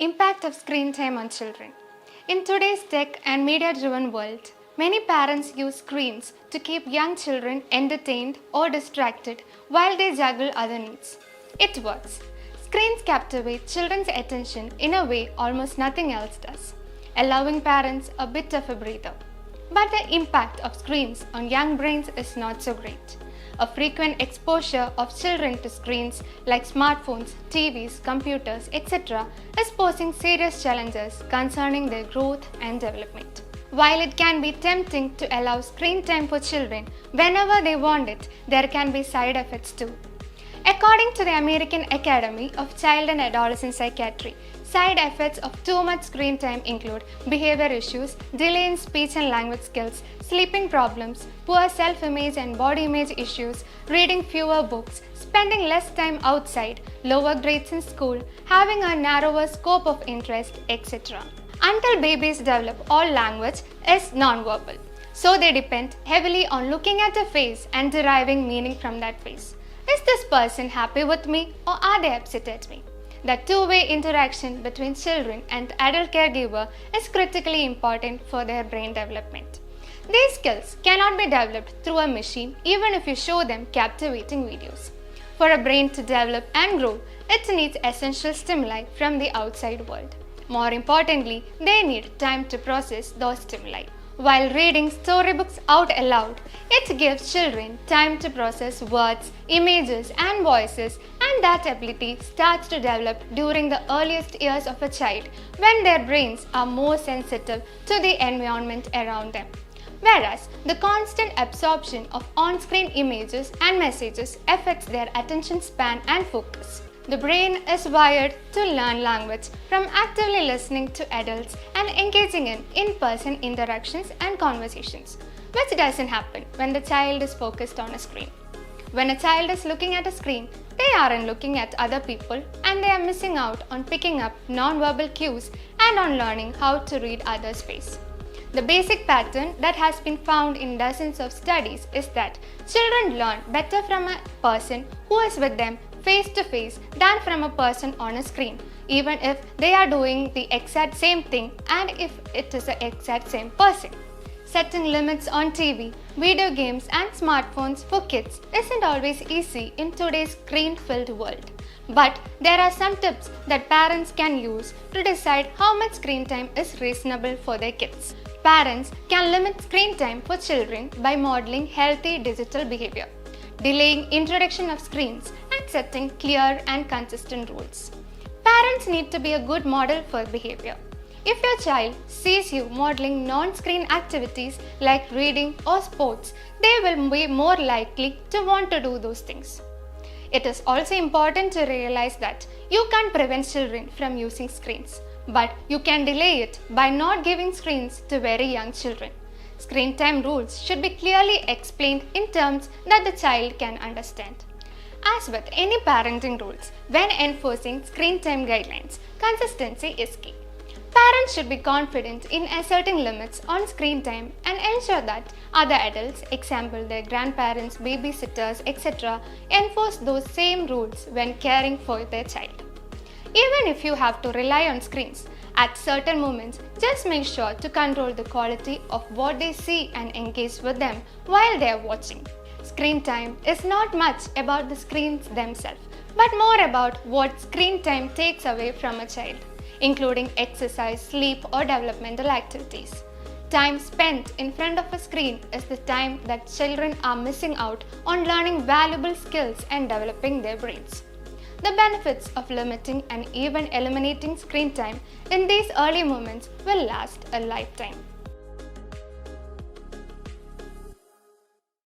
Impact of screen time on children. In today's tech and media-driven world, many parents use screens to keep young children entertained or distracted while they juggle other needs. It works. Screens captivate children's attention in a way almost nothing else does, allowing parents a bit of a breather. But the impact of screens on young brains is not so great. A frequent exposure of children to screens like smartphones, TVs, computers, etc. is posing serious challenges concerning their growth and development. While it can be tempting to allow screen time for children whenever they want it, there can be side effects too. According to the American Academy of Child and Adolescent Psychiatry, side effects of too much screen time include behavior issues, delay in speech and language skills, sleeping problems, poor self-image and body image issues, reading fewer books, spending less time outside, lower grades in school, having a narrower scope of interest, etc. Until babies develop, all language is non-verbal, so they depend heavily on looking at a face and deriving meaning from that face. Is this person happy with me or are they upset at me? The two-way interaction between children and adult caregiver is critically important for their brain development. These skills cannot be developed through a machine even if you show them captivating videos. For a brain to develop and grow, it needs essential stimuli from the outside world. More importantly, they need time to process those stimuli. While reading storybooks out aloud, it gives children time to process words, images and voices, and that ability starts to develop during the earliest years of a child when their brains are more sensitive to the environment around them. Whereas the constant absorption of on-screen images and messages affects their attention span and focus. The brain is wired to learn language from actively listening to adults and engaging in in-person interactions and conversations, which doesn't happen when the child is focused on a screen. When a child is looking at a screen, they aren't looking at other people and they are missing out on picking up non-verbal cues and on learning how to read others' face. The basic pattern that has been found in dozens of studies is that children learn better from a person who is with them face to face than from a person on a screen, even if they are doing the exact same thing and if it is the exact same person. Setting limits on TV, video games and smartphones for kids isn't always easy in today's screen-filled world. But there are some tips that parents can use to decide how much screen time is reasonable for their kids. Parents can limit screen time for children by modeling healthy digital behavior, delaying introduction of screens, and setting clear and consistent rules. Parents need to be a good model for behavior. If your child sees you modeling non-screen activities like reading or sports, they will be more likely to want to do those things. It is also important to realize that you can't prevent children from using screens, but you can delay it by not giving screens to very young children. Screen time rules should be clearly explained in terms that the child can understand. As with any parenting rules, when enforcing screen time guidelines, consistency is key. Parents should be confident in asserting limits on screen time and ensure that other adults, example their grandparents, babysitters, etc., enforce those same rules when caring for their child. Even if you have to rely on screens, at certain moments, just make sure to control the quality of what they see and engage with them while they are watching. Screen time is not much about the screens themselves, but more about what screen time takes away from a child, including exercise, sleep, or developmental activities. Time spent in front of a screen is the time that children are missing out on learning valuable skills and developing their brains. The benefits of limiting and even eliminating screen time in these early moments will last a lifetime.